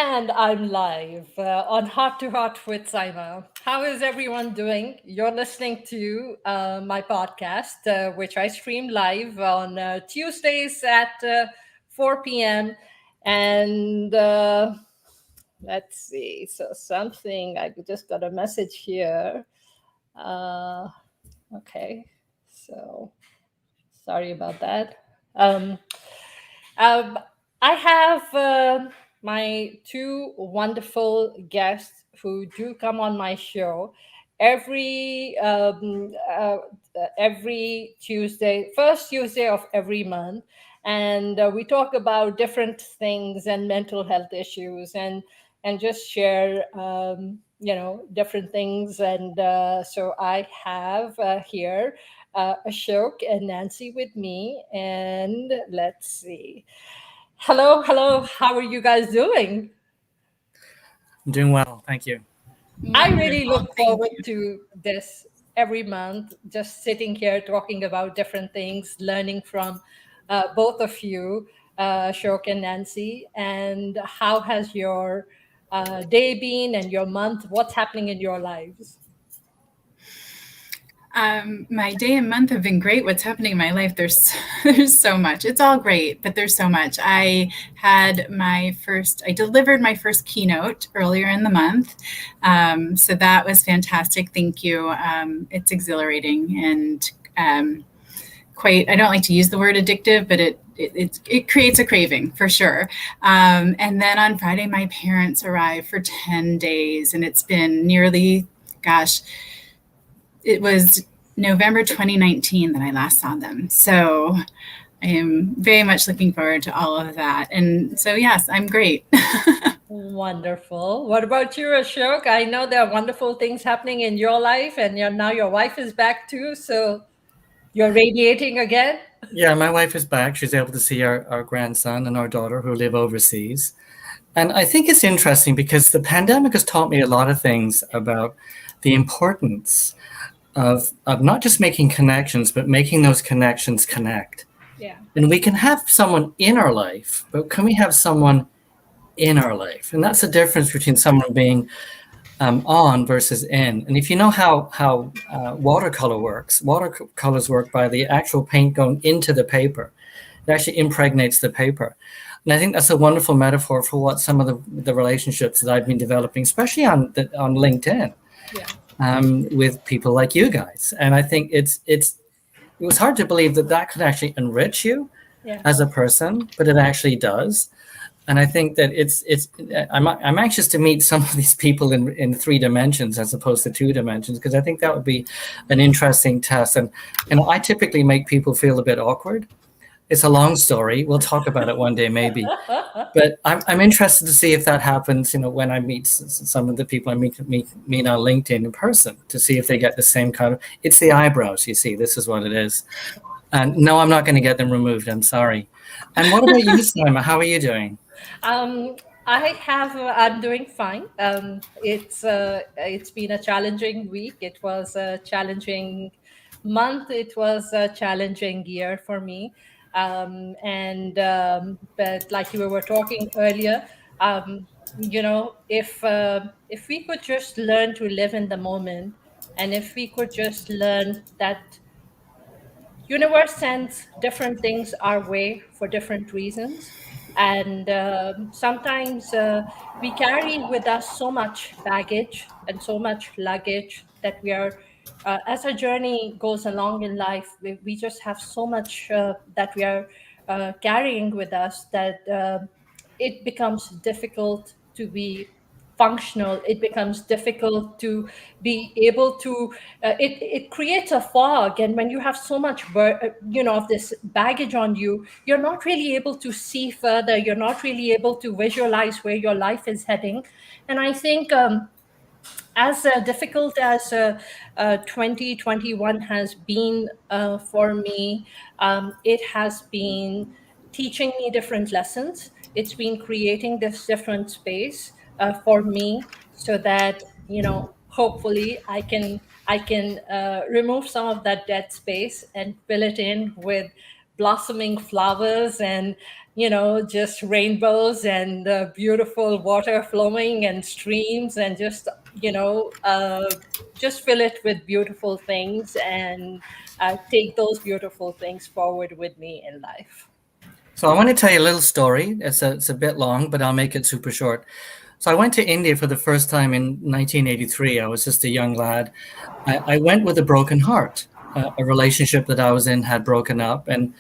And I'm live on Heart to Heart with Saima. How is everyone doing? You're listening to my podcast, which I stream live on Tuesdays at 4 p.m. And let's see. So, something, I just got a message here. Uh, okay. So, sorry about that. Um, Um, I have my two wonderful guests who do come on my show every Tuesday, first Tuesday of every month, and we talk about different things and mental health issues and just share different things. And so I have here Ashok and Nancy with me. And let's see. Hello, hello. How are you guys doing? I'm doing well, thank you. I really Wonderful. look Thank forward you. to this every month, just sitting here talking about different things, learning from both of you, Ashok and Nancy. And how has your day been and your month? What's happening in your lives? My day and month have been great. What's happening in my life? There's there's so much. It's all great, but there's so much. I delivered my first keynote earlier in the month, so that was fantastic. Thank you. It's exhilarating and quite. I don't like to use the word addictive, but it creates a craving for sure. And then on Friday, my parents arrived for 10 days, and it's been nearly, gosh, it was November 2019 that I last saw them. So I am very much looking forward to all of that. And so, yes, I'm great. Wonderful. What about you, Ashok? I know there are wonderful things happening in your life, and now your wife is back too. So you're radiating again. Yeah, my wife is back. She's able to see our grandson and our daughter who live overseas. And I think it's interesting because the pandemic has taught me a lot of things about the importance of not just making connections, but making those connections connect. Yeah. And we can have someone in our life, but can we have someone in our life? And that's the difference between someone being on versus in. And if you know how watercolor works, watercolors work by the actual paint going into the paper. It actually impregnates the paper. And I think that's a wonderful metaphor for what some of the relationships that I've been developing, especially on LinkedIn, Yeah. with people like you guys. And I think it was hard to believe that could actually enrich you Yeah. as a person, but it actually does. And I think that I'm anxious to meet some of these people in 3 dimensions as opposed to 2 dimensions, because I think that would be an interesting test. And I typically make people feel a bit awkward. It's a long story. We'll talk about it one day, maybe. But I'm interested to see if that happens. When I meet some of the people I meet on LinkedIn in person, to see if they get the same kind of. It's the eyebrows, you see. This is what it is. And no, I'm not going to get them removed. I'm sorry. And what about you, Saima? How are you doing? Um, I'm doing fine. It's been a challenging week. It was a challenging month. It was a challenging year for me. And but like you were talking earlier, if we could just learn to live in the moment, and if we could just learn that universe sends different things our way for different reasons, and sometimes we carry with us so much baggage and so much luggage that we are as our journey goes along in life, we just have so much that we are carrying with us that it becomes difficult to be functional. It becomes difficult to be able to it creates a fog, and when you have so much of this baggage on you, you're not really able to see further. You're not really able to visualize where your life is heading. And I think as difficult as 2021 has been for me, it has been teaching me different lessons. It's been creating this different space for me, so that hopefully I can remove some of that dead space and fill it in with blossoming flowers and, just rainbows and beautiful water flowing and streams and just fill it with beautiful things and take those beautiful things forward with me in life. So I want to tell you a little story. It's a bit long, but I'll make it super short. So I went to India for the first time in 1983. I was just a young lad. I went with a broken heart. A relationship that I was in had broken up, and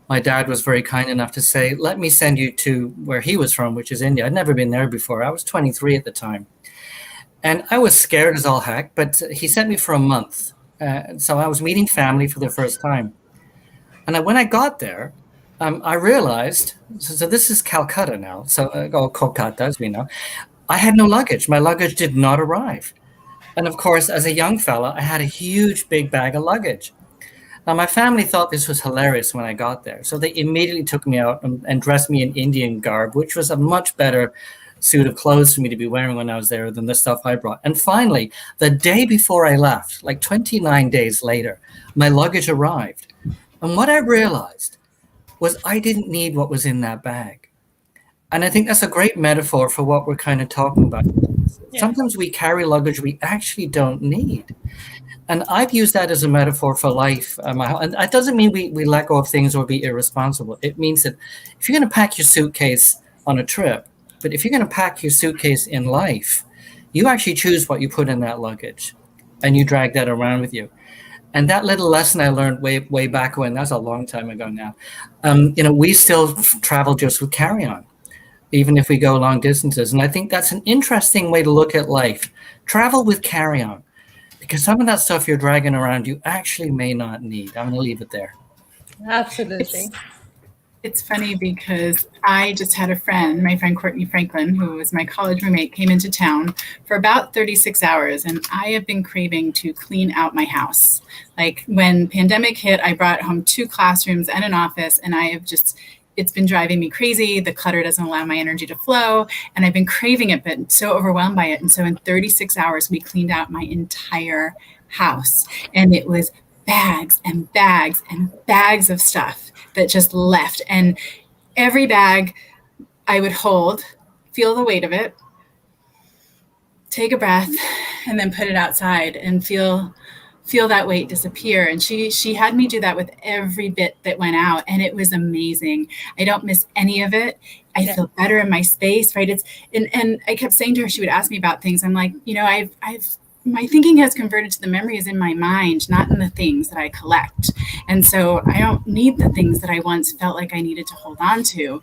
my dad was very kind enough to say, "Let me send you to where he was from, which is India." I'd never been there before. I was 23 at the time, and I was scared as all heck. But he sent me for a month, so I was meeting family for the first time. And when I got there, I realized, so this is Calcutta now, so or Kolkata as we know. I had no luggage. My luggage did not arrive. And of course, as a young fella, I had a huge big bag of luggage. Now, my family thought this was hilarious when I got there. So they immediately took me out and dressed me in Indian garb, which was a much better suit of clothes for me to be wearing when I was there than the stuff I brought. And finally, the day before I left, like 29 days later, my luggage arrived. And what I realized was I didn't need what was in that bag. And I think that's a great metaphor for what we're kind of talking about. Yeah. Sometimes we carry luggage we actually don't need. And I've used that as a metaphor for life. And that doesn't mean we let go of things or be irresponsible. It means that if you're going to pack your suitcase on a trip, but if you're going to pack your suitcase in life, you actually choose what you put in that luggage and you drag that around with you. And that little lesson I learned way back when, that's a long time ago now, we still travel just with carry-on, even if we go long distances. And I think that's an interesting way to look at life. Travel with carry-on, because some of that stuff you're dragging around you actually may not need. I'm going to leave it there. Absolutely. It's funny because I just had a friend, my friend Courtney Franklin, who was my college roommate, came into town for about 36 hours. And I have been craving to clean out my house. Like when pandemic hit, I brought home 2 classrooms and an office, and it's been driving me crazy. The clutter doesn't allow my energy to flow. And I've been craving it, but so overwhelmed by it. And so in 36 hours, we cleaned out my entire house. And it was bags and bags and bags of stuff that just left. And every bag I would hold, feel the weight of it, take a breath, and then put it outside and feel that weight disappear. And she had me do that with every bit that went out. And it was amazing. I don't miss any of it. I feel better in my space, right? And I kept saying to her, she would ask me about things. I'm like, my thinking has converted to the memories in my mind, not in the things that I collect. And so I don't need the things that I once felt like I needed to hold on to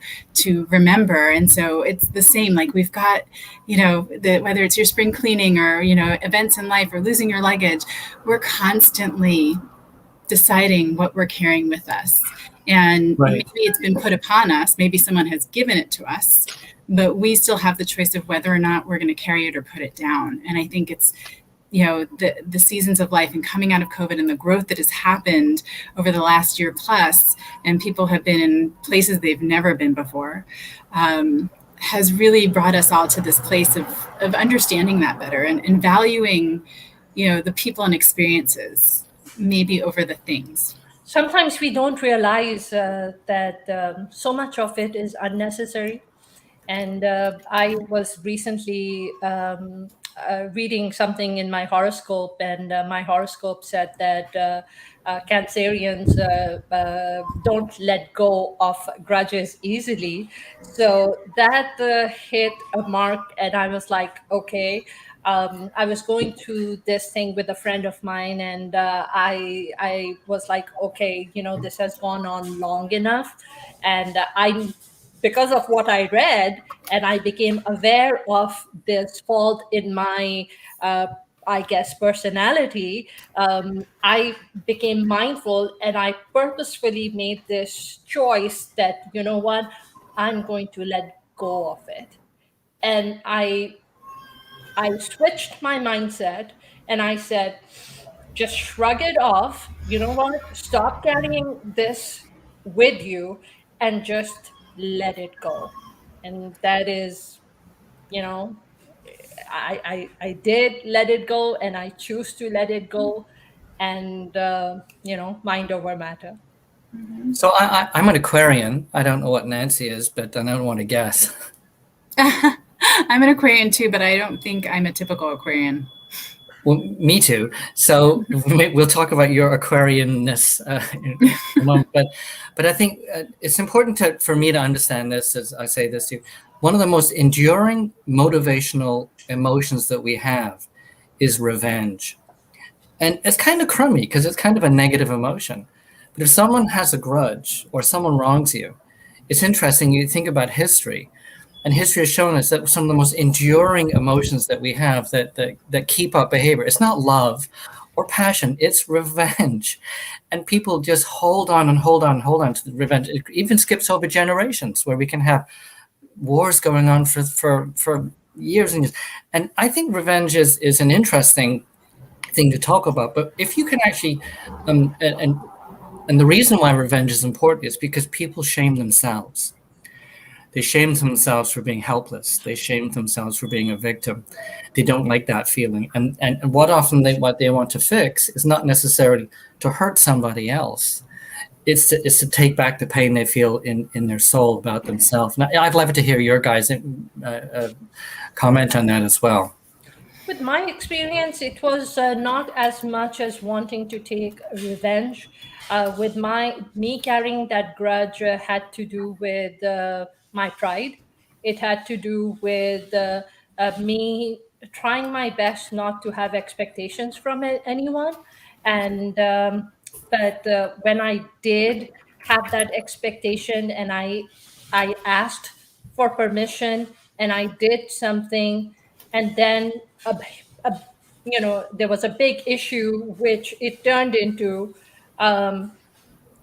remember. And so it's the same, like we've got, whether it's your spring cleaning or, events in life or losing your luggage, we're constantly deciding what we're carrying with us. And maybe it's been put upon us, maybe someone has given it to us, but we still have the choice of whether or not we're going to carry it or put it down. And I think it's, the seasons of life and coming out of COVID and the growth that has happened over the last year plus, and people have been in places they've never been before, has really brought us all to this place of understanding that better and valuing, the people and experiences maybe over the things. Sometimes we don't realize that so much of it is unnecessary. And I was recently reading something in my horoscope, and my horoscope said that Cancerians don't let go of grudges easily. So that hit a mark, and I was like, okay. I was going through this thing with a friend of mine, and I was like, okay, this has gone on long enough, and because of what I read, and I became aware of this fault in my, I guess, personality, I became mindful and I purposefully made this choice that, you know what, I'm going to let go of it. And I switched my mindset and I said, just shrug it off. You know what? Stop carrying this with you and just let it go. And that is, you know, I did let it go and I choose to let it go and, mind over matter. So I'm an Aquarian. I don't know what Nancy is, but I don't want to guess. I'm an Aquarian too, but I don't think I'm a typical Aquarian. Well, me too. So we'll talk about your Aquarianness in a moment. But I think it's important for me to understand this as I say this to you. One of the most enduring motivational emotions that we have is revenge. And it's kind of crummy because it's kind of a negative emotion. But if someone has a grudge or someone wrongs you, it's interesting. You think about history. And history has shown us that some of the most enduring emotions that we have that keep up behavior, it's not love or passion, it's revenge. And people just hold on and hold on and hold on to the revenge. It even skips over generations where we can have wars going on for years and years. And I think revenge is an interesting thing to talk about. But if you can actually, and the reason why revenge is important is because people shame themselves. They shame themselves for being helpless. They shame themselves for being a victim. They don't like that feeling. And what they want to fix is not necessarily to hurt somebody else. It's to take back the pain they feel in their soul about themselves. Now, I'd love to hear your guys' comment on that as well. With my experience, it was not as much as wanting to take revenge. With me carrying that grudge had to do with my pride. It had to do with me trying my best not to have expectations from anyone. And but when I did have that expectation, and I asked for permission, and I did something, and then there was a big issue which it turned into.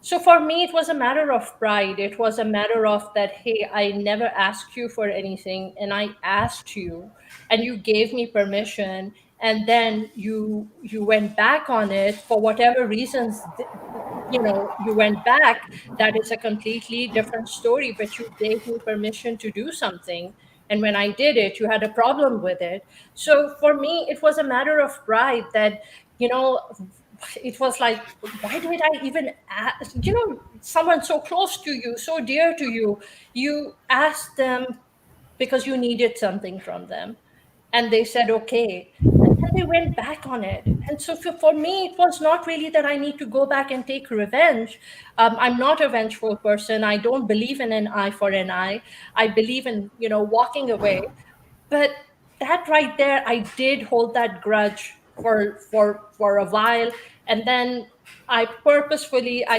So for me, it was a matter of pride. It was a matter of that, hey, I never asked you for anything, and I asked you, and you gave me permission, and then you went back on it for whatever reasons. You went back. That is a completely different story. But you gave me permission to do something, and when I did it, you had a problem with it. So for me, it was a matter of pride that it was like, why did I even ask? Someone so close to you, so dear to you, you asked them because you needed something from them, and they said okay, and then they went back on it. And so for me, it was not really that I need to go back and take revenge. I'm not a vengeful person. I don't believe in an eye for an eye. I believe in walking away. But that right there, I did hold that grudge for a while. And then I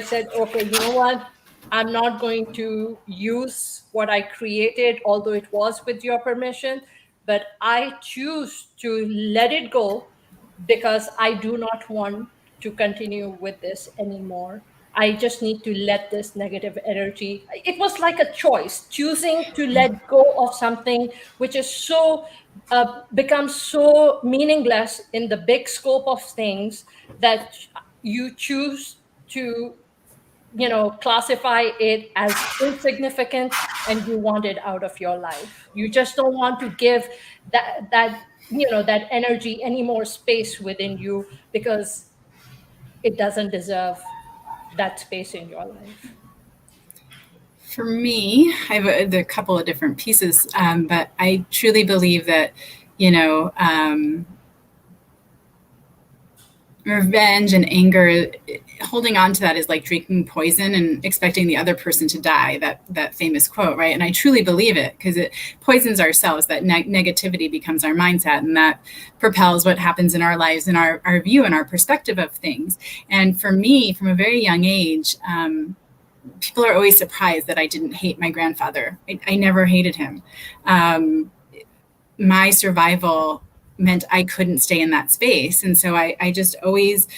said, okay, you know what? I'm not going to use what I created, although it was with your permission, but I choose to let it go because I do not want to continue with this anymore. I just need to let this negative energy. It was like a choice, choosing to let go of something which is so becomes so meaningless in the big scope of things that you choose to classify it as insignificant, and you want it out of your life. You just don't want to give that energy any more space within you because it doesn't deserve that space in your life. For me, I have a couple of different pieces, but I truly believe that, revenge and anger, holding on to that is like drinking poison and expecting the other person to die, that famous quote, right? And I truly believe it because it poisons ourselves. That negativity becomes our mindset, and that propels what happens in our lives and our view and our perspective of things. And for me, from a very young age, people are always surprised that I didn't hate my grandfather. I never hated him. My survival meant I couldn't stay in that space. And so I just always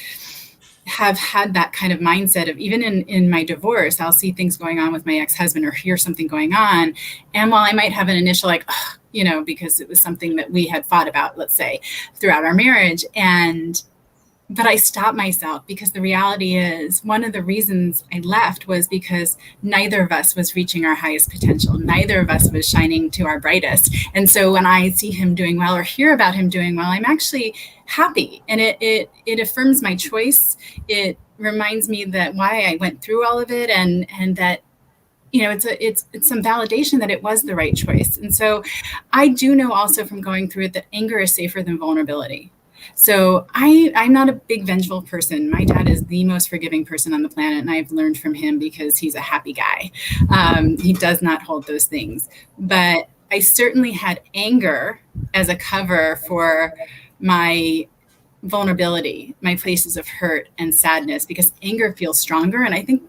have had that kind of mindset of, even in my divorce, I'll see things going on with my ex-husband or hear something going on. And while I might have an initial because it was something that we had fought about, let's say, throughout our marriage, but I stopped myself because the reality is one of the reasons I left was because neither of us was reaching our highest potential. Neither of us was shining to our brightest. And so when I see him doing well or hear about him doing well, I'm actually happy. And it affirms my choice. It reminds me that why I went through all of it, and that, it's some validation that it was the right choice. And so I do know also from going through it that anger is safer than vulnerability. So I'm not a big vengeful person. My dad is the most forgiving person on the planet, and I've learned from him because he's a happy guy. He does not hold those things. But I certainly had anger as a cover for my vulnerability, my places of hurt and sadness, because anger feels stronger. And I think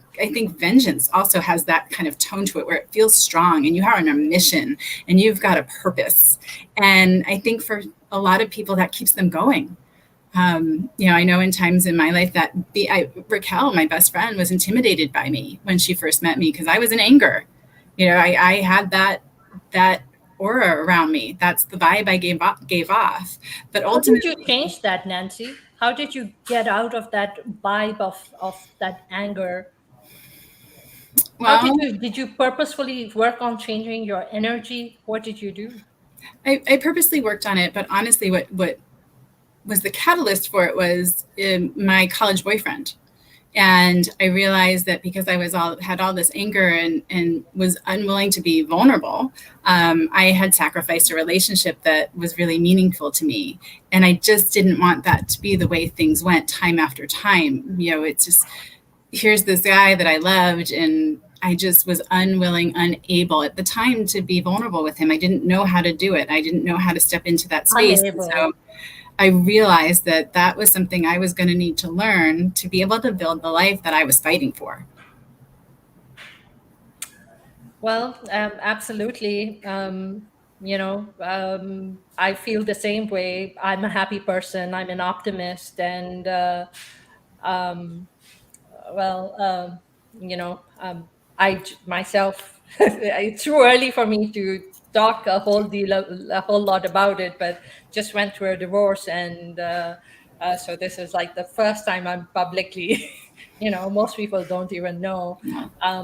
vengeance also has that kind of tone to it, where it feels strong and you are on a mission and you've got a purpose. And I think for a lot of people that keeps them going. I know in times in my life that Raquel, my best friend, was intimidated by me when she first met me because I was in anger. I had that aura around me. That's the vibe I gave off. But ultimately, how did you change that, Nancy? How did you get out of that vibe of that anger? How did you purposefully work on changing your energy? What did you do? I purposely worked on it, but honestly, what was the catalyst for it was my college boyfriend. And I realized that because I had all this anger and was unwilling to be vulnerable, I had sacrificed a relationship that was really meaningful to me. And I just didn't want that to be the way things went time after time. It's just, here's this guy that I loved, and I just was unable at the time to be vulnerable with him. I didn't know how to do it. I didn't know how to step into that space. So I realized that was something I was going to need to learn to be able to build the life that I was fighting for. Well, absolutely. I feel the same way. I'm a happy person. I'm an optimist. And, I myself, it's too early for me to talk a whole lot about it, but just went through a divorce. And so this is like the first time I'm publicly, most people don't even know.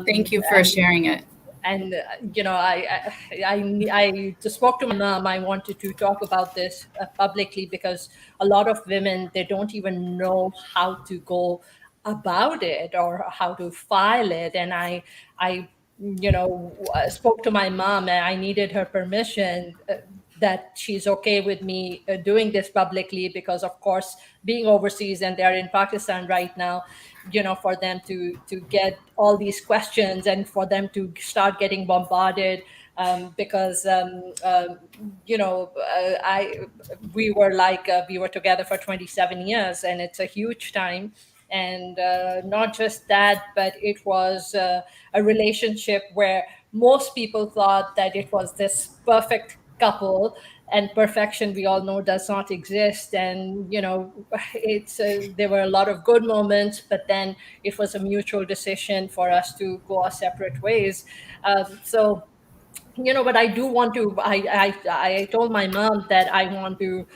Thank you for sharing it. And I just spoke to my mom. I wanted to talk about this publicly because a lot of women, they don't even know how to go about it or how to file it. And I spoke to my mom, and I needed her permission that she's okay with me doing this publicly, because of course, being overseas, and they're in Pakistan right now, for them to get all these questions and for them to start getting bombarded, because we were together for 27 years, and it's a huge time. And not just that, but it was a relationship where most people thought that it was this perfect couple, and perfection, we all know, does not exist. And it's there were a lot of good moments, but then it was a mutual decision for us to go our separate ways. So but I do want to. I told my mom that I want to,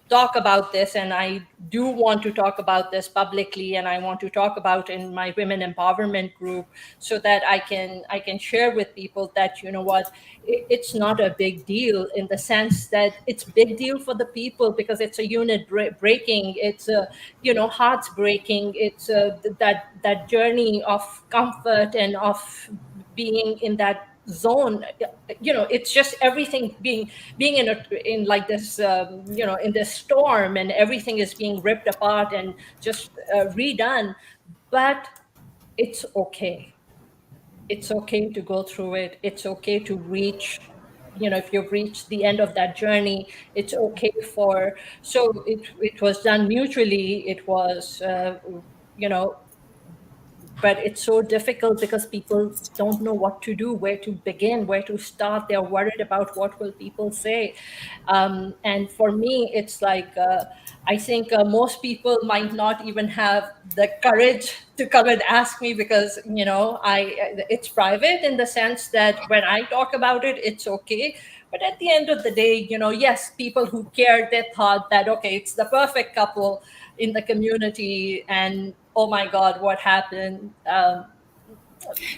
talk about this, and I do want to talk about this publicly, and I want to talk about in my women empowerment group, so that I can share with people that it's not a big deal, in the sense that it's big deal for the people because it's a unit breaking. It's hearts breaking. It's that journey of comfort and of being in that zone. It's just everything being in like this, in this storm, and everything is being ripped apart and just redone. But it's okay. It's okay to go through it. It's okay to reach, if you've reached the end of that journey, it's okay so it was done mutually. It was but it's so difficult because people don't know what to do, where to begin, where to start. They're worried about what will people say. And for me, it's like, I think most people might not even have the courage to come and ask me, because it's private, in the sense that when I talk about it, it's okay. But at the end of the day, yes, people who cared, they thought that, okay, it's the perfect couple in the community, and oh my God, what happened?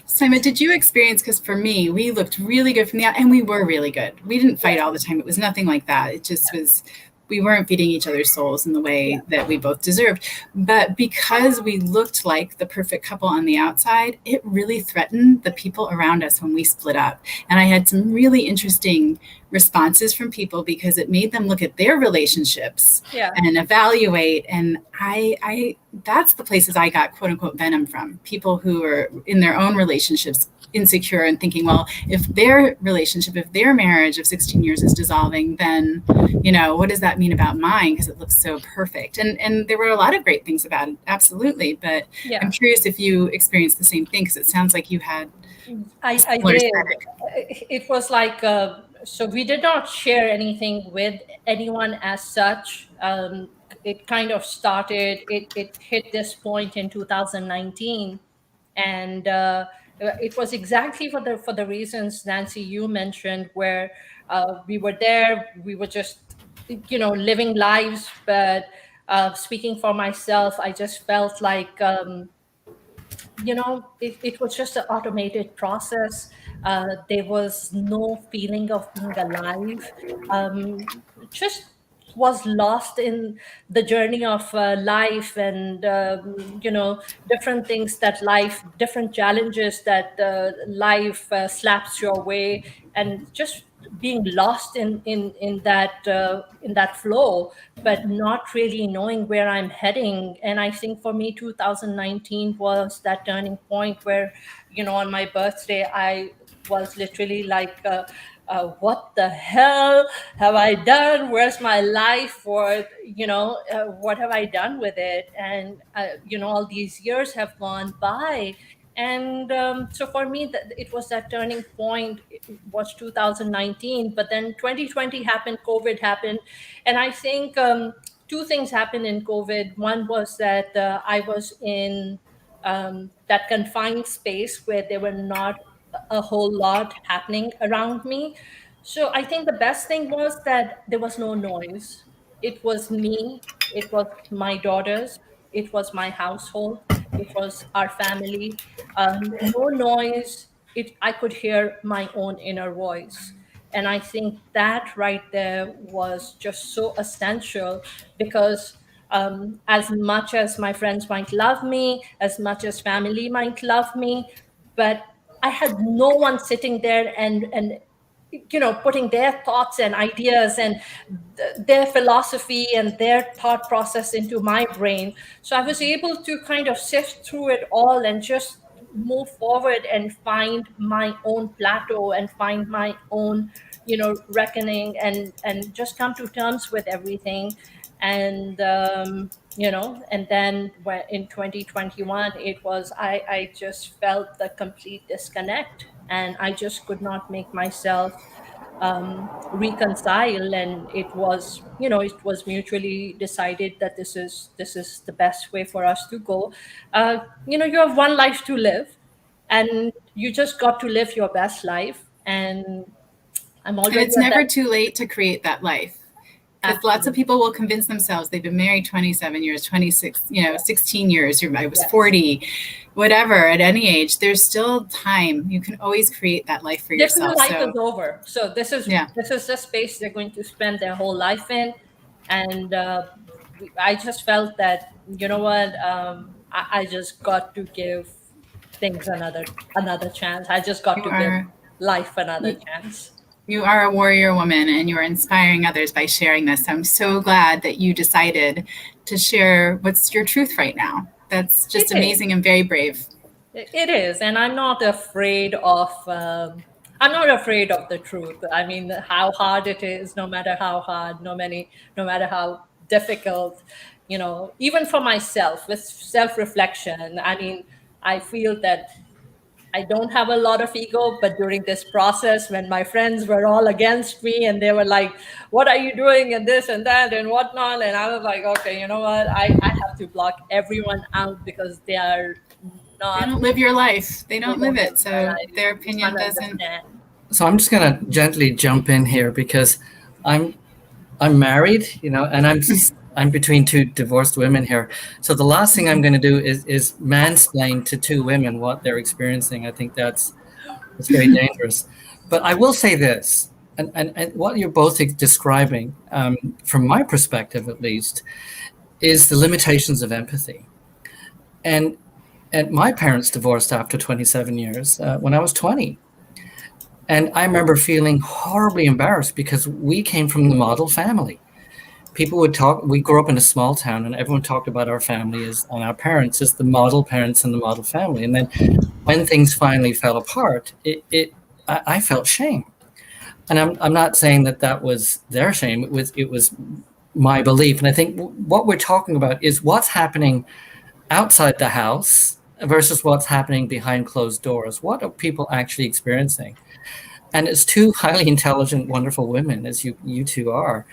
Saima, did you experience, because for me, we looked really good from the out, and we were really good. We didn't fight all the time. It was nothing like that. It just was, we weren't feeding each other's souls in the way that we both deserved. But because we looked like the perfect couple on the outside, it really threatened the people around us when we split up. And I had some really interesting responses from people because it made them look at their relationships and evaluate. And I that's the places I got quote unquote venom from, people who are in their own relationships insecure and thinking, well, if their relationship, if their marriage of 16 years is dissolving, then, you know, what does that mean about mine? Because it looks so perfect. And there were a lot of great things about it. Absolutely. But I'm curious if you experienced the same thing, because it sounds like you had. I did. It was like, so we did not share anything with anyone as such. It kind of started, it hit this point in 2019. And it was exactly for the reasons, Nancy, you mentioned, where we were there, we were just, you know, living lives. But speaking for myself, I just felt like, you know, it was just an automated process. There was no feeling of being alive. Just was lost in the journey of life, and you know, different things that life, different challenges that life slaps your way, and just being lost in that flow, but not really knowing where I'm heading. And I think for me, 2019 was that turning point where, you know, on my birthday, I was literally like, what the hell have I done? Where's my life? Or, you know, what have I done with it? And, you know, all these years have gone by. And so for me, it was that turning point. It was 2019, but then 2020 happened, COVID happened. And I think two things happened in COVID. One was that I was in that confined space where there were not a whole lot happening around me. So I think the best thing was that there was no noise. It was me, it was my daughters, it was my household, it was our family. No noise. I could hear my own inner voice. And I think that right there was just so essential, because as much as my friends might love me, as much as family might love me, but I had no one sitting there and you know, putting their thoughts and ideas and their philosophy and their thought process into my brain. So I was able to kind of sift through it all and just move forward and find my own plateau and find my own, you know, reckoning, and just come to terms with everything. And you know, and then when in 2021, it was, I just felt the complete disconnect, and I just could not make myself reconcile. And it was, you know, it was mutually decided that this is the best way for us to go. You know, you have one life to live, and you just got to live your best life. And I'm already and it's never too late to create that life. Because lots of people will convince themselves they've been married 27 years, 26, you know, 16 years, I was 40, whatever, at any age, there's still time. You can always create that life for yourself. Life is over. So this is the space they're going to spend their whole life in. And I just felt that, you know what, I just got to give things another chance. I just got to give life another chance. You are a warrior woman, and you're inspiring others by sharing this. I'm so glad that you decided to share what's your truth right now. That's just amazing and very brave. It is. And I'm not afraid of the truth. I mean, how hard it is, no matter how hard, no matter how difficult, you know, even for myself, with self-reflection. I mean, I feel that I don't have a lot of ego, but during this process, when my friends were all against me and they were like, what are you doing, and this and that and whatnot, and I was like, okay, you know what, I have to block everyone out, because they are not. They don't live your life. They don't live it. So their opinion doesn't. So I'm just going to gently jump in here, because I'm married, you know, and I'm between two divorced women here. So the last thing I'm going to do is mansplain to two women what they're experiencing. I think that's very dangerous. But I will say this, and what you're both describing, from my perspective at least, is the limitations of empathy. And my parents divorced after 27 years when I was 20. And I remember feeling horribly embarrassed because we came from the model family. People would talk, we grew up in a small town, and everyone talked about our family as, and our parents as the model parents and the model family. And then when things finally fell apart, I felt shame. And I'm not saying that was their shame. It was my belief. And I think what we're talking about is what's happening outside the house versus what's happening behind closed doors. What are people actually experiencing? And as two highly intelligent, wonderful women, as you two are,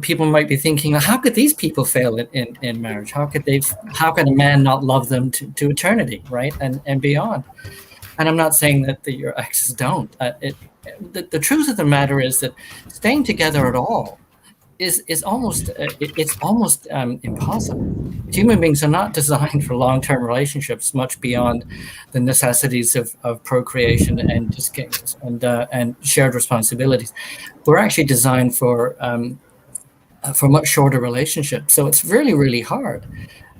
people might be thinking, how could these people fail in marriage? How could a man not love them to eternity, right, and beyond? And I'm not saying that your exes don't. The truth of the matter is that staying together at all is almost impossible. Human beings are not designed for long-term relationships, much beyond the necessities of procreation and shared responsibilities. We're actually designed for much shorter relationships. So it's really, really hard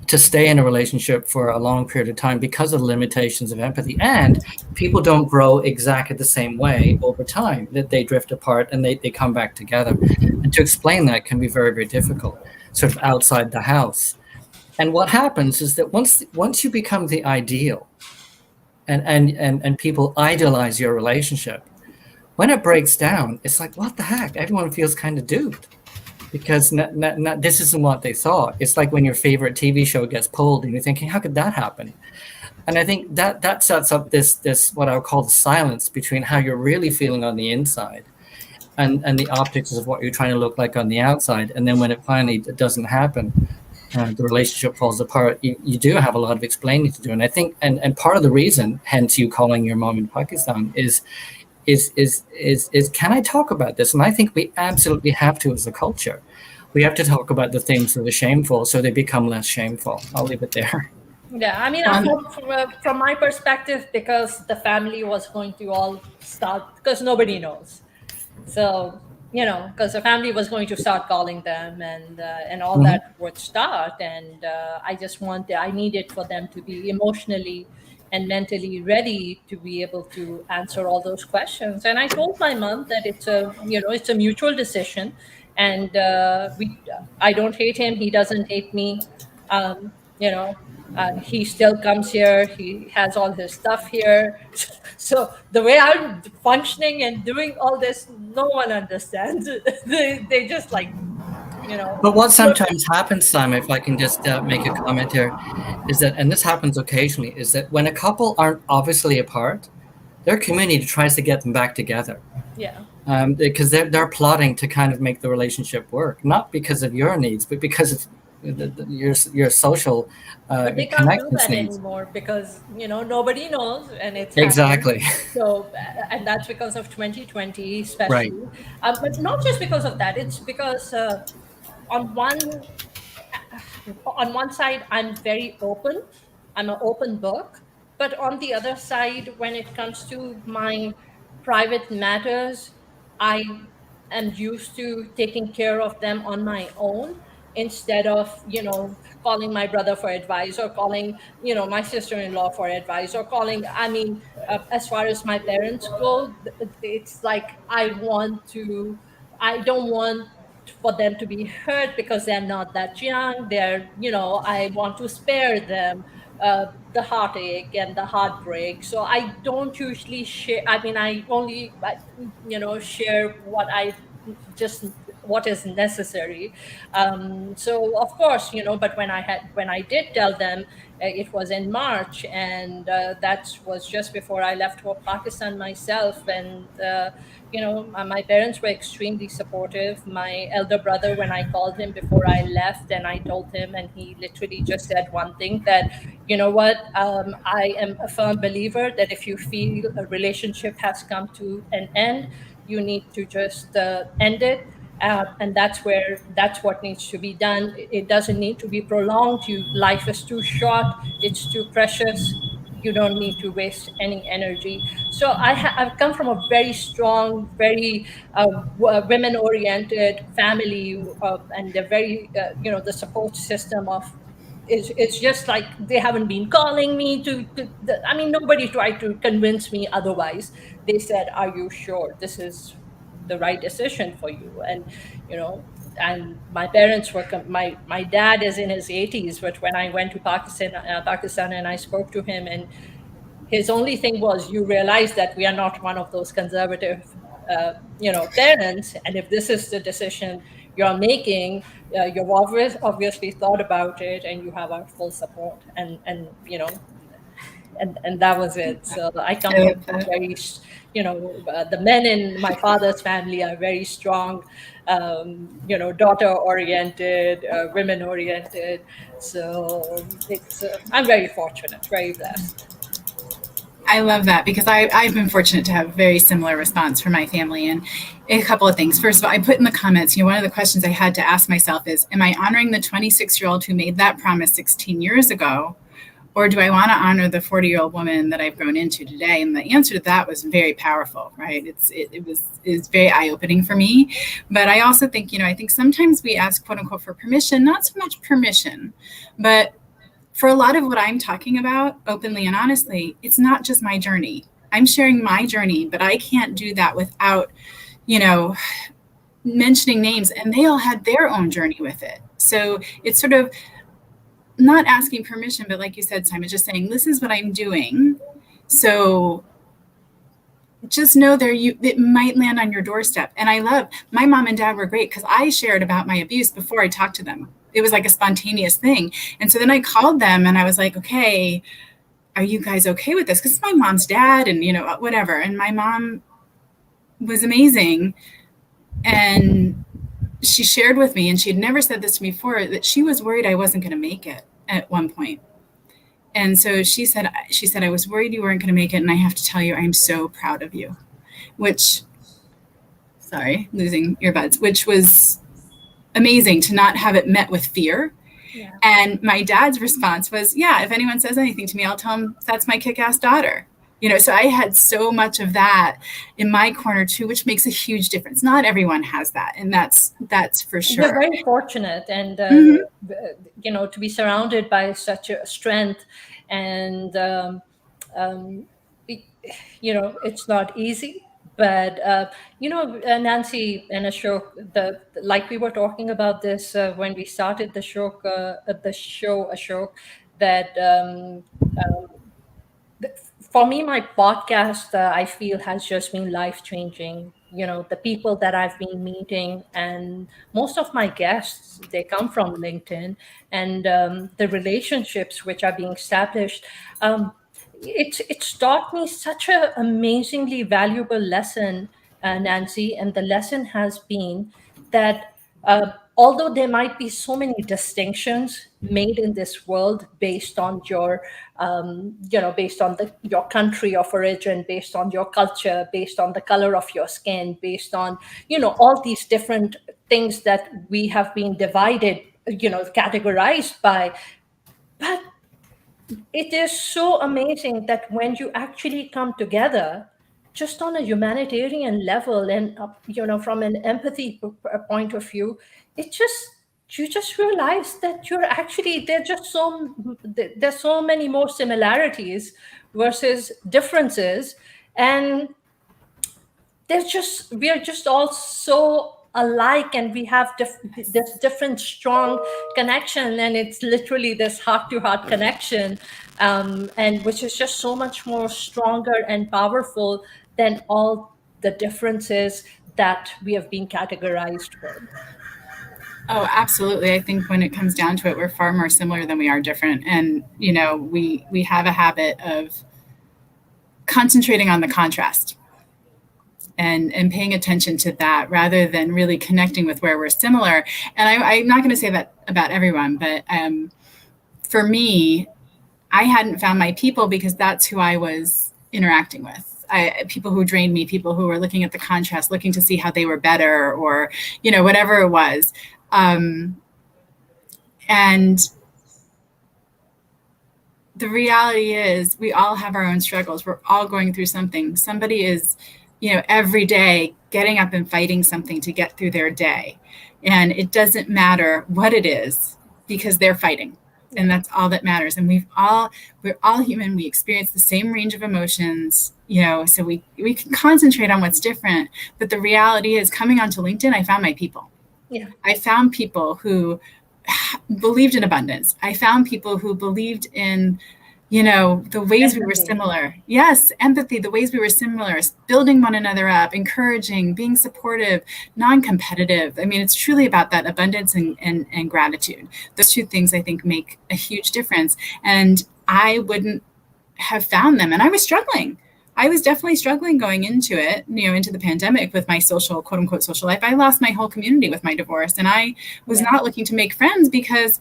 to stay in a relationship for a long period of time because of the limitations of empathy. And people don't grow exactly the same way over time, that they drift apart and they come back together. And to explain that can be very, very difficult, sort of outside the house. And what happens is that once you become the ideal and people idolize your relationship, when it breaks down, it's like, what the heck? Everyone feels kind of duped. Because this isn't what they thought. It's like when your favorite TV show gets pulled and you're thinking, how could that happen? And I think that sets up this what I'll call the silence between how you're really feeling on the inside and the optics of what you're trying to look like on the outside. And then when it finally doesn't happen, the relationship falls apart, you do have a lot of explaining to do. And I think, and part of the reason, hence you calling your mom in Pakistan, is can I talk about this? And I think we absolutely have to as a culture. We have to talk about the things that are shameful so they become less shameful. I'll leave it there. Yeah, I mean, from my perspective, because the family was going to all start, because nobody knows. So, because the family was going to start calling them and all that would start. And I needed for them to be emotionally and mentally ready to be able to answer all those questions. And I told my mom that it's a mutual decision, and I don't hate him, he doesn't hate me. um, he still comes here, he has all his stuff here. So the way I'm functioning and doing all this, no one understands. They just But what sometimes happens, Simon, if I can just make a comment here, is that, and this happens occasionally, is that when a couple aren't obviously apart, their community tries to get them back together. Yeah. Because they're plotting to kind of make the relationship work, not because of your needs, but because of your social But they can't do that anymore because nobody knows, and it's exactly happening. So, and that's because of 2020, especially. Right. But not just because of that. It's because on one side, I'm very open. I'm an open book. But on the other side, when it comes to my private matters, I am used to taking care of them on my own instead of, calling my brother for advice, or calling, my sister-in-law for advice, or calling, as far as my parents go, it's like I don't want for them to be hurt because they're not that young. I want to spare them the heartache and the heartbreak. So I don't usually share. I only, share just what is necessary. So of course, but when I did tell them, it was in March, and that was just before I left for Pakistan myself. And my parents were extremely supportive. My elder brother, when I called him before I left and I told him, and he literally just said one thing, that what, I am a firm believer that if you feel a relationship has come to an end, you need to just end it. And that's what needs to be done. It doesn't need to be prolonged. Life is too short, it's too precious. you don't need to waste any energy. So I've come from a very strong, very women-oriented family, and they're very, the support system of it's just like they haven't been calling me I mean, nobody tried to convince me otherwise. They said, "Are you sure this is the right decision for you?" And you know, and my parents were my dad is in his 80s, but when I went to Pakistan, and I spoke to him, and his only thing was, "You realize that we are not one of those conservative parents, and if this is the decision you're making, you've obviously thought about it, and you have our full support." And that was it. So I come I from love that. very, the men in my father's family are very strong, daughter oriented, women oriented. So I'm very fortunate, very blessed. I love that because I've been fortunate to have very similar response from my family. And a couple of things. First of all, I put in the comments, one of the questions I had to ask myself is, am I honoring the 26-year-old who made that promise 16 years ago? Or do I want to honor the 40-year-old woman that I've grown into today? And the answer to that was very powerful, right? It was very eye-opening for me. But I also think, I think sometimes we ask, quote unquote, for permission, not so much permission, but for a lot of what I'm talking about openly and honestly, it's not just my journey. I'm sharing my journey, but I can't do that without, mentioning names, and they all had their own journey with it. So it's sort of not asking permission, but like you said, Saima, just saying, this is what I'm doing. So just know it might land on your doorstep. And I love, my mom and dad were great because I shared about my abuse before I talked to them. It was like a spontaneous thing. And so then I called them and I was like, okay, are you guys okay with this? Because it's my mom's dad and, whatever. And my mom was amazing. And she shared with me, and she had never said this to me before, that she was worried I wasn't going to make it at one point. And so she said, I was worried you weren't going to make it. And I have to tell you, I'm so proud of you, which, sorry, losing earbuds, which was amazing to not have it met with fear. Yeah. And my dad's response was, yeah, if anyone says anything to me, I'll tell them that's my kick-ass daughter. So I had so much of that in my corner too, which makes a huge difference. Not everyone has that. And that's for sure. We're very fortunate, and, to be surrounded by such a strength, and, it's not easy. But, Nancy and Ashok, like we were talking about this when we started the show, Ashok, that for me, my podcast, I feel, has just been life-changing. The people that I've been meeting, and most of my guests, they come from LinkedIn, and the relationships which are being established. It's taught me such an amazingly valuable lesson, Nancy, and the lesson has been that although there might be so many distinctions made in this world based on your, based on your country of origin, based on your culture, based on the color of your skin, based on, all these different things that we have been divided, categorized by, but it is so amazing that when you actually come together, just on a humanitarian level, and from an empathy point of view, you just realize that you're actually there's so many more similarities versus differences, and we are just all so alike, and we have this different strong connection, and it's literally this heart-to-heart connection, and which is just so much more stronger and powerful than all the differences that we have been categorized with. Oh, absolutely. I think when it comes down to it, we're far more similar than we are different. And, we have a habit of concentrating on the contrast and paying attention to that rather than really connecting with where we're similar. And I'm not going to say that about everyone, but for me, I hadn't found my people because that's who I was interacting with. People who drained me, people who were looking at the contrast, looking to see how they were better, or, whatever it was. And the reality is we all have our own struggles. We're all going through something. Somebody is, every day getting up and fighting something to get through their day. And it doesn't matter what it is because they're fighting. And that's all that matters. And we're all human. We experience the same range of emotions, so we can concentrate on what's different. But the reality is, coming onto LinkedIn, I found my people. Yeah. I found people who believed in abundance. I found people who believed in, the ways empathy. We were similar. Yes, empathy, the ways we were similar, building one another up, encouraging, being supportive, non-competitive. I mean, it's truly about that abundance and gratitude. Those two things, I think, make a huge difference. And I wouldn't have found them. And I was struggling. I was definitely struggling going into it, into the pandemic with my social, quote unquote, social life. I lost my whole community with my divorce, and I was not looking to make friends because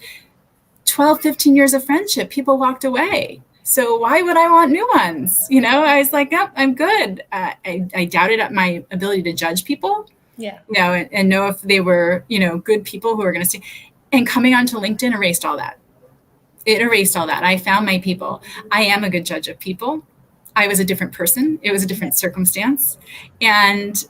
12, 15 years of friendship, people walked away. So why would I want new ones? I was like, nope, I'm good. I doubted my ability to judge people, and know if they were, good people who were going to stay. And coming onto LinkedIn erased all that. It erased all that. I found my people. I am a good judge of people. I was a different person. It was a different circumstance. And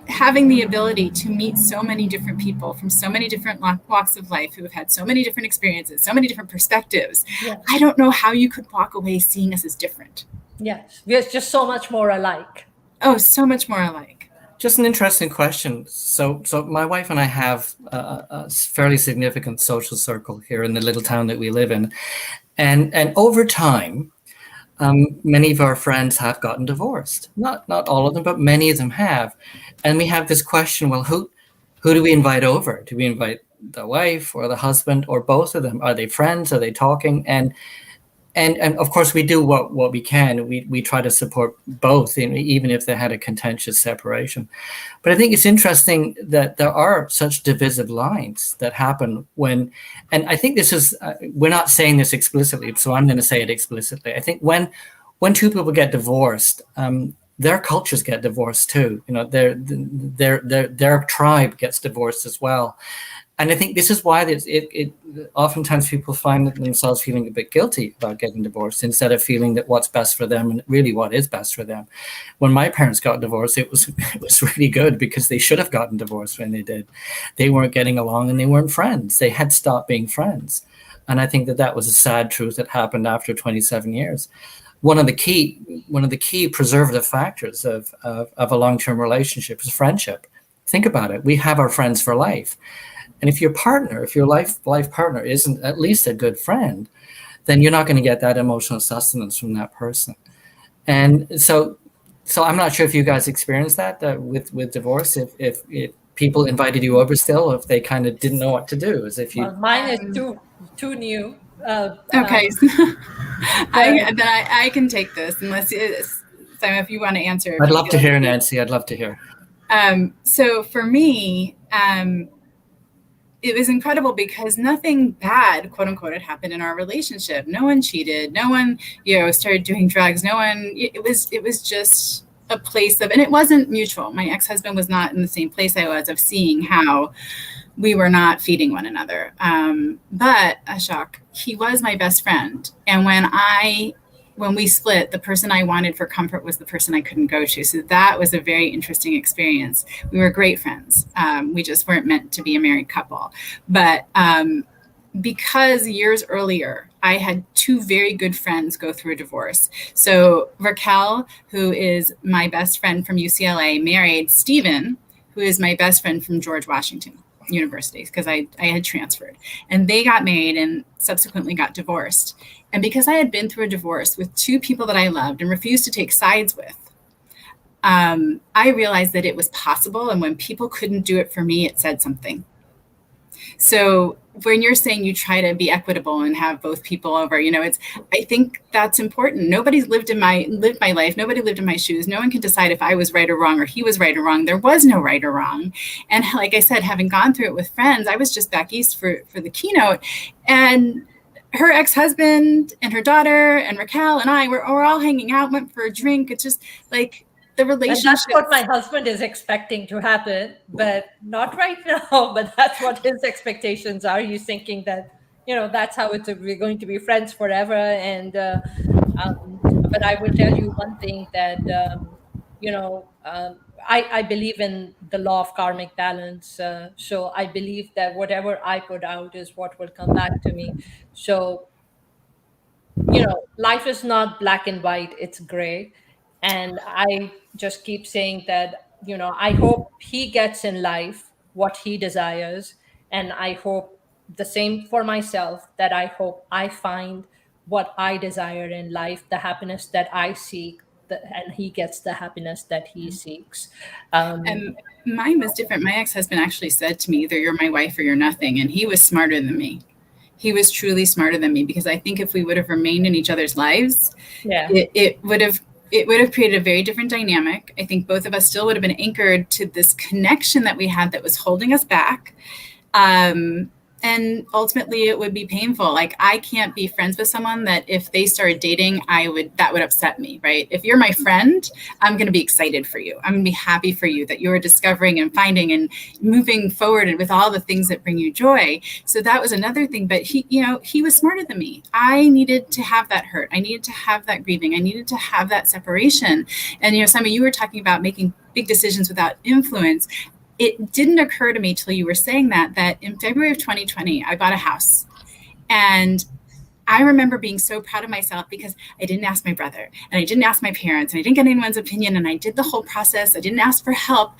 having the ability to meet so many different people from so many different walks of life who have had so many different experiences, so many different perspectives. Yes. I don't know how you could walk away seeing us as different. Yes, we're just so much more alike. Oh, so much more alike. Just an interesting question. So my wife and I have a fairly significant social circle here in the little town that we live in. And over time, many of our friends have gotten divorced. Not all of them, but many of them have. And we have this question, well, who do we invite over? Do we invite the wife or the husband or both of them? Are they friends? Are they talking? And of course, we do what we can. We try to support both, even if they had a contentious separation. But I think it's interesting that there are such divisive lines that happen when, and I think this is, we're not saying this explicitly, so I'm going to say it explicitly. I think when two people get divorced, their cultures get divorced too. Their tribe gets divorced as well. And I think this is why it oftentimes people find themselves feeling a bit guilty about getting divorced instead of feeling that what's best for them and really what is best for them. When my parents got divorced, it was really good because they should have gotten divorced when they did. They weren't getting along and they weren't friends. They had stopped being friends. And I think that was a sad truth that happened after 27 years. One of the key preservative factors of a long-term relationship is friendship. Think about it. We have our friends for life. And if your life partner isn't at least a good friend, then you're not going to get that emotional sustenance from that person. And so I'm not sure if you guys experienced that with divorce, if people invited you over still, if they kind of didn't know what to do, as if you. Well, mine is too new. Okay, I can take this unless Saima, if you want to answer. I'd love to hear, Nancy. I'd love to hear. So for me, it was incredible because nothing bad, quote unquote, had happened in our relationship. No one cheated. No one, started doing drugs. No one, it was just a place of, and it wasn't mutual. My ex-husband was not in the same place I was, of seeing how we were not feeding one another. But Ashok, he was my best friend. And when we split, the person I wanted for comfort was the person I couldn't go to. So that was a very interesting experience. We were great friends. We just weren't meant to be a married couple. But because years earlier, I had two very good friends go through a divorce. So Raquel, who is my best friend from UCLA, married Stephen, who is my best friend from George Washington University, because I had transferred. And they got married and subsequently got divorced. And because I had been through a divorce with two people that I loved and refused to take sides with, I realized that it was possible. And when people couldn't do it for me, it said something. So when you're saying you try to be equitable and have both people over, I think that's important. Nobody's lived my life. Nobody lived in my shoes. No one can decide if I was right or wrong or he was right or wrong. There was no right or wrong. And like I said, having gone through it with friends, I was just back east for the keynote, and her ex-husband and her daughter and Raquel and I were all hanging out, went for a drink. It's just like the relationship. And that's what my husband is expecting to happen, but not right now. But that's what his expectations are. He's thinking that that's how we're going to be friends forever. And but I will tell you one thing, that I believe in the law of karmic balance. So I believe that whatever I put out is what will come back to me. So life is not black and white, it's gray. And I just keep saying that, I hope he gets in life what he desires. And I hope the same for myself, that I hope I find what I desire in life, the happiness that I seek, and he gets the happiness that he seeks. And mine was different. My ex-husband actually said to me, either you're my wife or you're nothing. And he was smarter than me. He was truly smarter than me, because I think if we would have remained in each other's lives, Yeah. it would have created a very different dynamic. I think both of us still would have been anchored to this connection that we had that was holding us back. And ultimately it would be painful. Like, I can't be friends with someone that if they started dating, that would upset me, right? If you're my friend, I'm going to be excited for you. I'm going to be happy for you that you're discovering and finding and moving forward and with all the things that bring you joy. So that was another thing. But he was smarter than me. I needed to have that hurt. I needed to have that grieving. I needed to have that separation. And, Saima, you were talking about making big decisions without influence. It didn't occur to me till you were saying that in February of 2020, I bought a house. And I remember being so proud of myself because I didn't ask my brother and I didn't ask my parents and I didn't get anyone's opinion, and I did the whole process. I didn't ask for help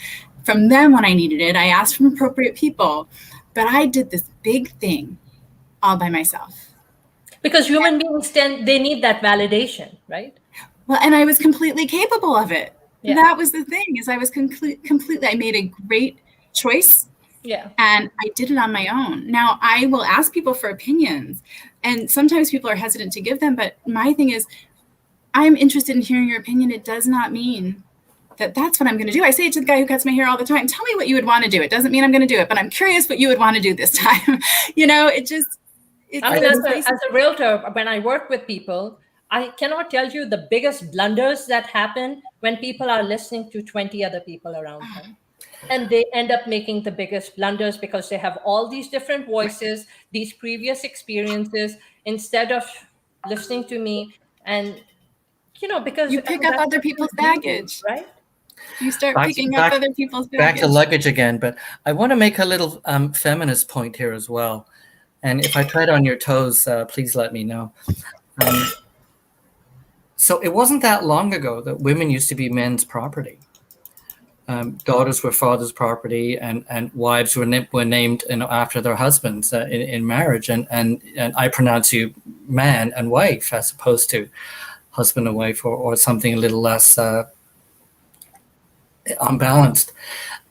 from them when I needed it. I asked from appropriate people, but I did this big thing all by myself. Because human beings they need that validation, right? Well, and I was completely capable of it. Yeah. That was the thing, is I was completely, I made a great choice. Yeah. And I did it on my own. Now, I will ask people for opinions, and sometimes people are hesitant to give them. But my thing is, I'm interested in hearing your opinion. It does not mean that that's what I'm going to do. I say it to the guy who cuts my hair all the time, tell me what you would want to do. It doesn't mean I'm going to do it, but I'm curious what you would want to do this time. As a realtor, when I work with people, I cannot tell you the biggest blunders that happen when people are listening to 20 other people around them. And they end up making the biggest blunders because they have all these different voices, these previous experiences, instead of listening to me. And, because you pick up other people's baggage, right? You start picking up other people's baggage. Back to luggage again, but I want to make a little feminist point here as well. And if I tread on your toes, please let me know. So it wasn't that long ago that women used to be men's property. Daughters were father's property, and wives were named after their husbands in marriage. And I pronounce you man and wife as opposed to husband and wife, or something a little less unbalanced.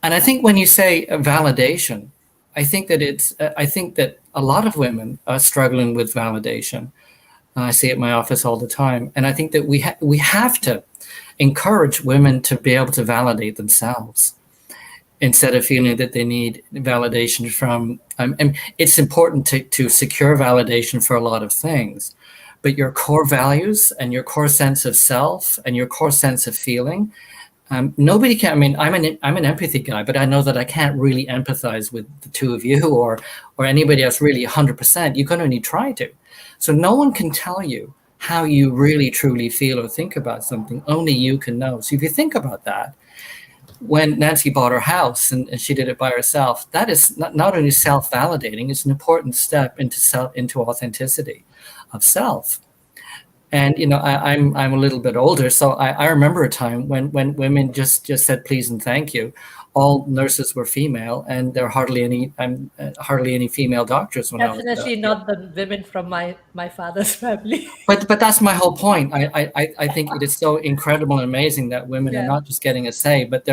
And I think when you say validation, I think that a lot of women are struggling with validation. I see it in my office all the time. And I think that we have to encourage women to be able to validate themselves instead of feeling that they need validation from, and it's important to secure validation for a lot of things, but your core values and your core sense of self and your core sense of feeling, nobody can. I mean, I'm an empathy guy, but I know that I can't really empathize with the two of you or anybody else really 100%. You can only try to. So no one can tell you how you really truly feel or think about something. Only you can know. So if you think about that, when Nancy bought her house and she did it by herself, that is not only self-validating, it's an important step into authenticity of self. And I'm a little bit older, so I remember a time when women just said please and thank you. All nurses were female, and there are hardly any female doctors when Definitely I was not the women from my father's family. But that's my whole point. I think it is so incredible and amazing that women are not just getting a say, but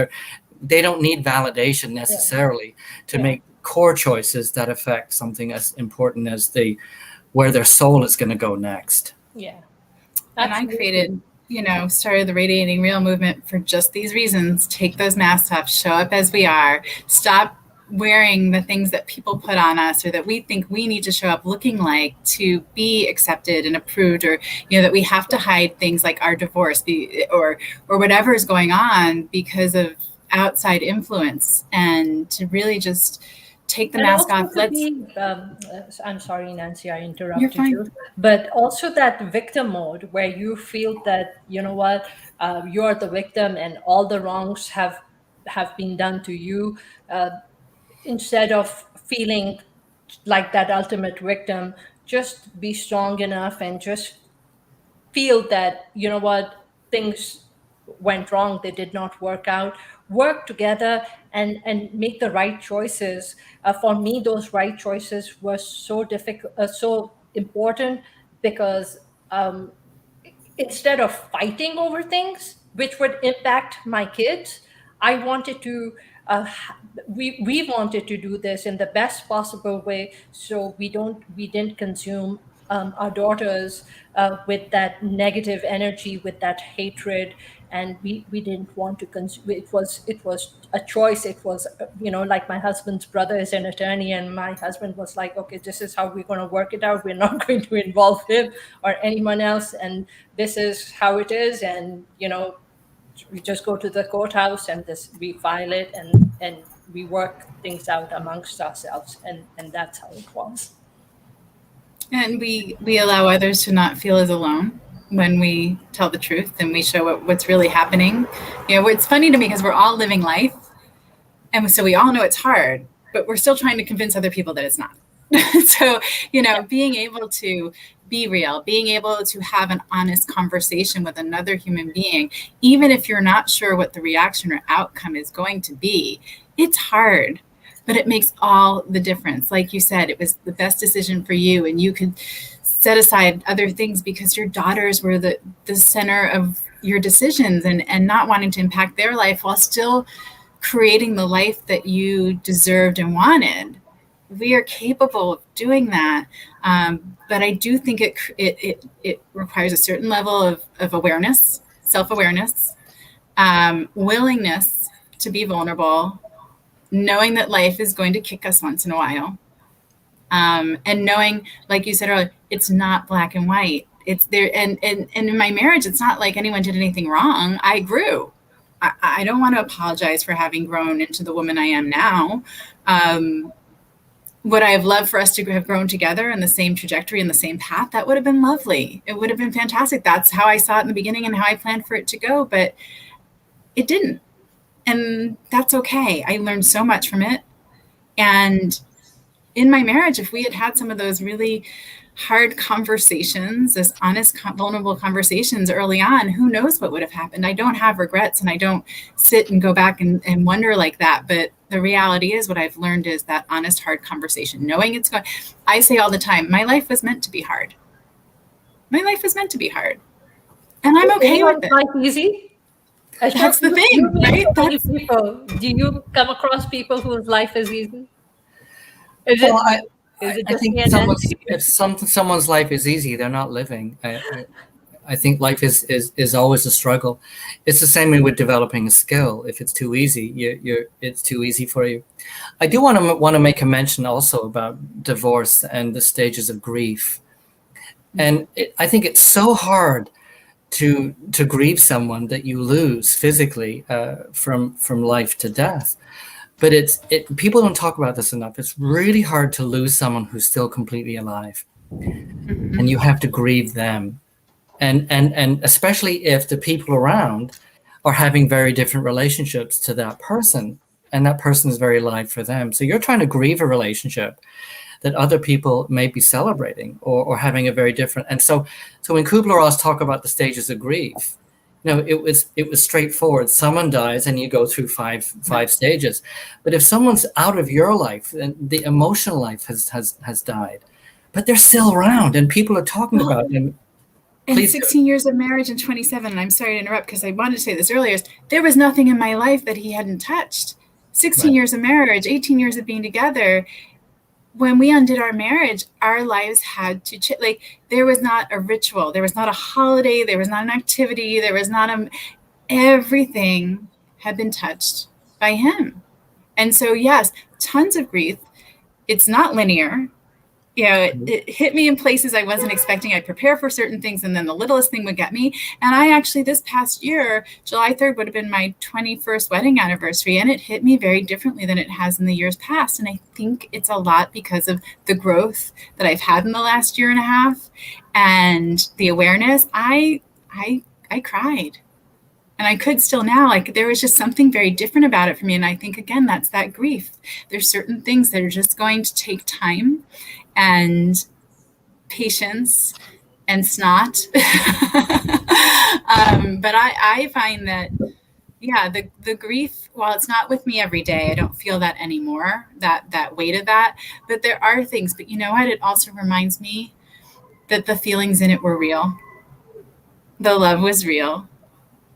they don't need validation necessarily to make core choices that affect something as important as where their soul is going to go next. Yeah. And I created, started the Radiating Real movement for just these reasons. Take those masks off, show up as we are, stop wearing the things that people put on us or that we think we need to show up looking like to be accepted and approved, or that we have to hide things like our divorce or whatever is going on because of outside influence, and to really just take the And mask also off. to be, I'm sorry, Nancy, I You're interrupted fine. you, but also that victim mode where you feel that, you know what, you're the victim and all the wrongs have been done to you, instead of feeling like that ultimate victim. Just be strong enough and just feel that, you know what, things went wrong, they did not work out, work together and make the right choices. For me, those right choices were so difficult, so important, because instead of fighting over things which would impact my kids, I wanted to, we wanted to do this in the best possible way, so we didn't consume our daughters with that negative energy, with that hatred, and we didn't want to consume. It was a choice. It was, like my husband's brother is an attorney, and my husband was like, okay, this is how we're going to work it out. We're not going to involve him or anyone else, and this is how it is. And we just go to the courthouse and we file it, and we work things out amongst ourselves, and that's how it was. And we allow others to not feel as alone when we tell the truth and we show what's really happening. It's funny to me because we're all living life, and so we all know it's hard, but we're still trying to convince other people that it's not. So, being able to be real, being able to have an honest conversation with another human being, even if you're not sure what the reaction or outcome is going to be, it's hard, but it makes all the difference. Like you said, it was the best decision for you, and you could set aside other things because your daughters were the center of your decisions, and not wanting to impact their life while still creating the life that you deserved and wanted. We are capable of doing that, but I do think it requires a certain level of awareness, self-awareness, willingness to be vulnerable, knowing that life is going to kick us once in a while, and knowing, like you said earlier, it's not black and white. It's there, and in my marriage, it's not like anyone did anything wrong. I grew. I don't want to apologize for having grown into the woman I am now. Would I have loved for us to have grown together in the same trajectory, in the same path? That would have been lovely. It would have been fantastic. That's how I saw it in the beginning and how I planned for it to go, but it didn't. And that's okay. I learned so much from it. And in my marriage, if we had had some of those really hard conversations, those honest, vulnerable conversations early on, who knows what would have happened? I don't have regrets, and I don't sit and go back and wonder like that. But the reality is, what I've learned is that honest, hard conversation, knowing it's going. I say all the time, my life was meant to be hard. My life was meant to be hard. And I'm okay with it. Life easy? That's the thing, right? People. Do you come across people whose life is easy? Is it? Well, Is it I just think me and Nancy? if someone's life is easy, they're not living. I think life is always a struggle. It's the same way with developing a skill. If it's too easy, it's too easy for you. I do want to make a mention also about divorce and the stages of grief. And I think it's so hard to grieve someone that you lose physically from life to death. But people don't talk about this enough. It's really hard to lose someone who's still completely alive, and you have to grieve them, and especially if the people around are having very different relationships to that person, and that person is very alive for them. So you're trying to grieve a relationship that other people may be celebrating or having a very different. And so when Kubler-Ross talk about the stages of grief, it was straightforward. Someone dies and you go through five stages. But if someone's out of your life, then the emotional life has died, but they're still around and people are talking about them. In 16 years of marriage and 27, and I'm sorry to interrupt because I wanted to say this earlier, there was nothing in my life that he hadn't touched. 16 years of marriage, 18 years of being together. When we undid our marriage, our lives had to change. Like, there was not a ritual, there was not a holiday, there was not an activity, there was not everything had been touched by him. And so, yes, tons of grief. It's not linear. it hit me in places I wasn't expecting. I'd prepare for certain things, and then the littlest thing would get me. And I actually, this past year, July 3rd would have been my 21st wedding anniversary, and it hit me very differently than it has in the years past. And I think it's a lot because of the growth that I've had in the last year and a half and the awareness. I cried. And I could still now, like, there was just something very different about it for me. And I think, again, that's that grief. There's certain things that are just going to take time and patience and snot. But I find that, yeah, the grief, while it's not with me every day, I don't feel that anymore, that weight of that. But there are things. But you know what? It also reminds me that the feelings in it were real. The love was real.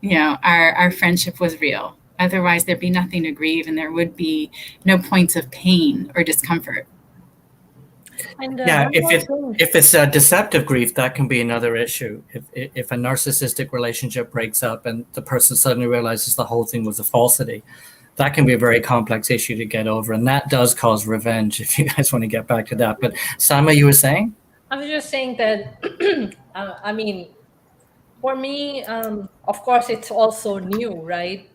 You know, our friendship was real. Otherwise, there'd be nothing to grieve, and there would be no points of pain or discomfort. And yeah, if it's a deceptive grief, that can be another issue. If a narcissistic relationship breaks up and the person suddenly realizes the whole thing was a falsity, that can be a very complex issue to get over, and that does cause revenge. If you guys want to get back to that, but Saima, you were saying? I was just saying that. I mean, for me, of course, it's also new, right?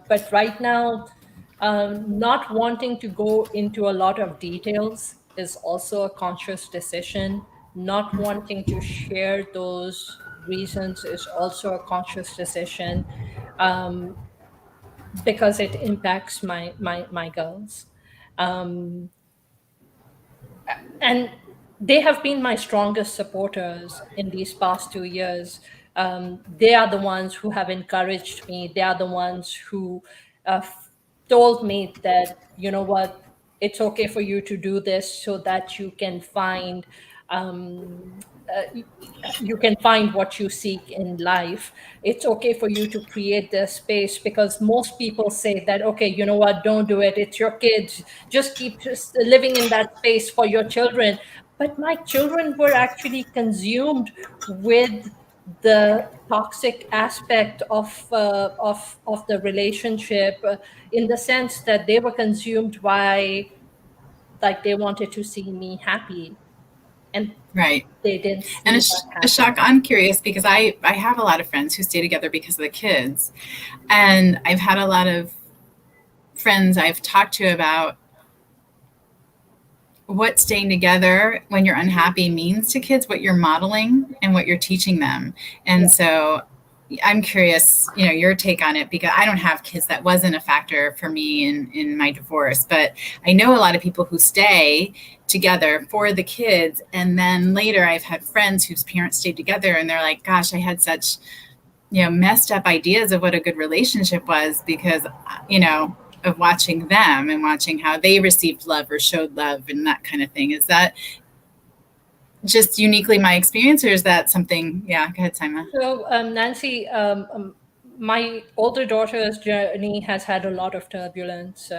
But right now, not wanting to go into a lot of details is also a conscious decision. Not wanting to share those reasons is also a conscious decision, because it impacts my girls. And they have been my strongest supporters in these past 2 years. They are the ones who have encouraged me. They are the ones who told me that, you know what, it's okay for you to do this so that you can find what you seek in life. It's okay for you to create this space, because most people say that, okay, you know what, don't do it. It's your kids. Just keep just living in that space for your children. But my children were actually consumed with the toxic aspect of the relationship, in the sense that they were consumed by, like, they wanted to see me happy, and right. They didn't see and that Ashok, I'm curious because I have a lot of friends who stay together because of the kids. And I've had a lot of friends I've talked to about what staying together when you're unhappy means to kids, what you're modeling and what you're teaching them. And so I'm curious, you know, your take on it, because I don't have kids. That wasn't a factor for me in my divorce, but I know a lot of people who stay together for the kids. And then later I've had friends whose parents stayed together and they're like, gosh, I had such, you know, messed up ideas of what a good relationship was because, you know, of watching them and watching how they received love or showed love and that kind of thing. Is that just uniquely my experience, or is that something? Yeah, go ahead, Saima. So, Nancy, my older daughter's journey has had a lot of turbulence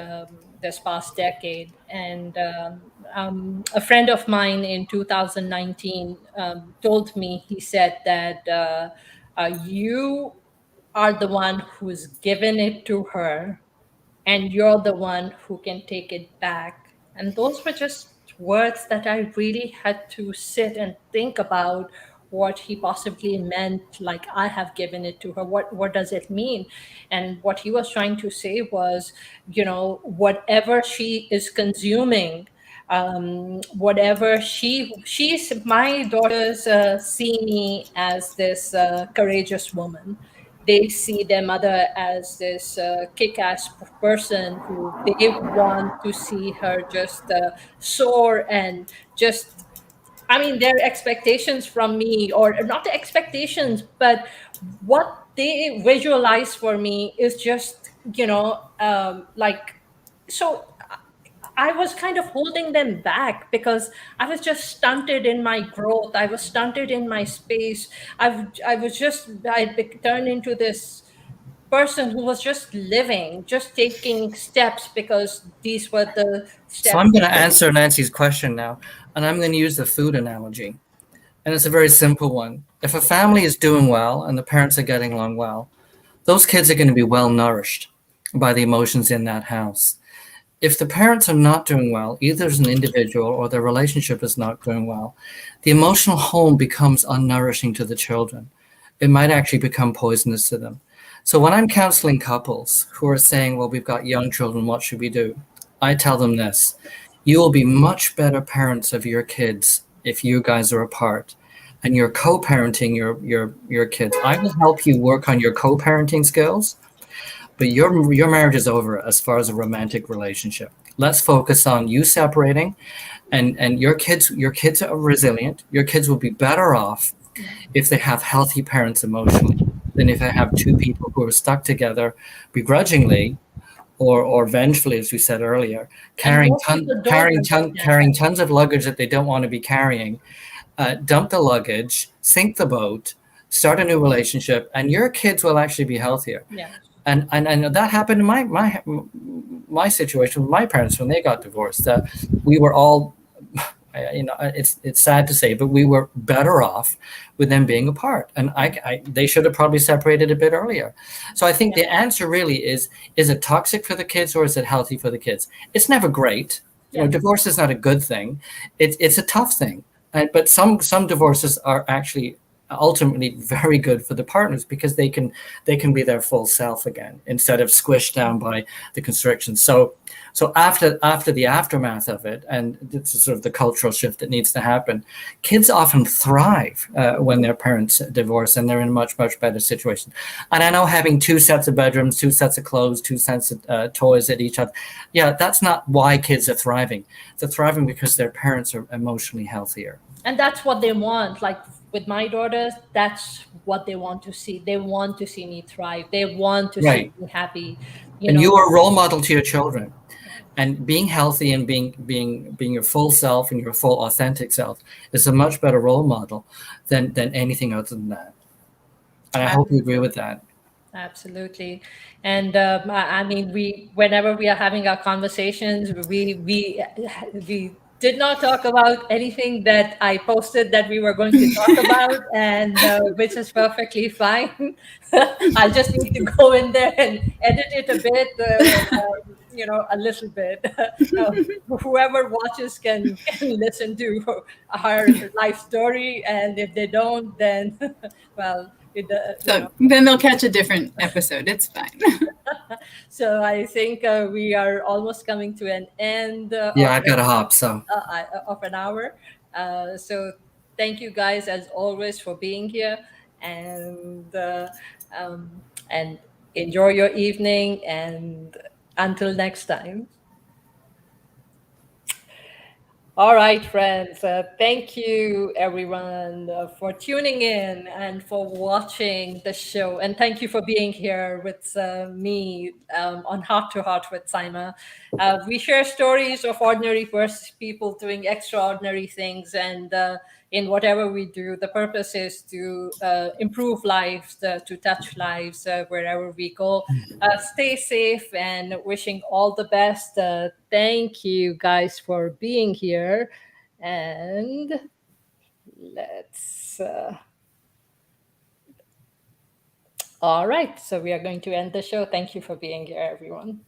this past decade. And a friend of mine in 2019 told me, he said that you are the one who's given it to her, and you're the one who can take it back. And those were just words that I really had to sit and think about, what he possibly meant, like, I have given it to her. What does it mean? And what he was trying to say was, you know, whatever she is consuming, whatever she's my daughters see me as this courageous woman. They see their mother as this kick-ass person who they want to see her just soar and just, I mean, their expectations from me, or not the expectations, but what they visualize for me is just, you know, like, so I was kind of holding them back because I was just stunted in my growth. I was stunted in my space. I turned into this person who was just living, just taking steps because these were the So steps. I'm going to answer Nancy's question now, and I'm going to use the food analogy. And it's a very simple one. If a family is doing well and the parents are getting along well, those kids are going to be well nourished by the emotions in that house. if the parents are not doing well, either as an individual or their relationship is not doing well, the emotional home becomes unnourishing to the children. It might actually become poisonous to them. So when I'm counseling couples who are saying, well, we've got young children, what should we do? I tell them this: you will be much better parents of your kids if you guys are apart and you're co-parenting your kids. I will help you work on your co-parenting skills, but your marriage is over as far as a romantic relationship. Let's focus on you separating, and your kids are resilient. Your kids will be better off if they have healthy parents emotionally than if they have two people who are stuck together begrudgingly or vengefully, as we said earlier, And most of the daughters of that. carrying tons of luggage that they don't want to be carrying. Dump the luggage, sink the boat, start a new relationship, and your kids will actually be healthier. Yeah. And that happened in my situation with my parents when they got divorced. We were all, it's sad to say, but we were better off with them being apart. And they should have probably separated a bit earlier. So I think the answer really is it toxic for the kids or is it healthy for the kids? It's never great. Yeah. Divorce is not a good thing. It's a tough thing. But some divorces are actually ultimately very good for the partners because they can be their full self again instead of squished down by the constrictions. So after the aftermath of it, and this is sort of the cultural shift that needs to happen, kids often thrive when their parents divorce and they're in a much better situation. And I know having two sets of bedrooms, two sets of clothes, two sets of toys at each other, yeah, that's not why kids are thriving. They're thriving because their parents are emotionally healthier. And that's what they want. Like with my daughters, that's what they want to see. They want to see me thrive. They want to see me happy. You are a role model to your children. And being healthy and being your full self and your full authentic self is a much better role model than anything other than that. And I hope you agree with that. Absolutely. And I mean, whenever we are having our conversations, we did not talk about anything that I posted that we were going to talk about, and which is perfectly fine. I just need to go in there and edit it a bit, a little bit. Whoever watches can listen to our life story, and if they don't, then well. Then they'll catch a different episode. It's fine. So I think we are almost coming to an end. I got to hop. So of an hour. So thank you guys as always for being here, and and enjoy your evening. And until next time. All right, friends. Thank you, everyone, for tuning in and for watching the show. And thank you for being here with me on Heart to Heart with Saima. We share stories of ordinary people doing extraordinary things. And in whatever we do, the purpose is to improve lives, to touch lives wherever we go. Stay safe and wishing all the best. Thank you guys for being here. And let's. All right. So we are going to end the show. Thank you for being here, everyone.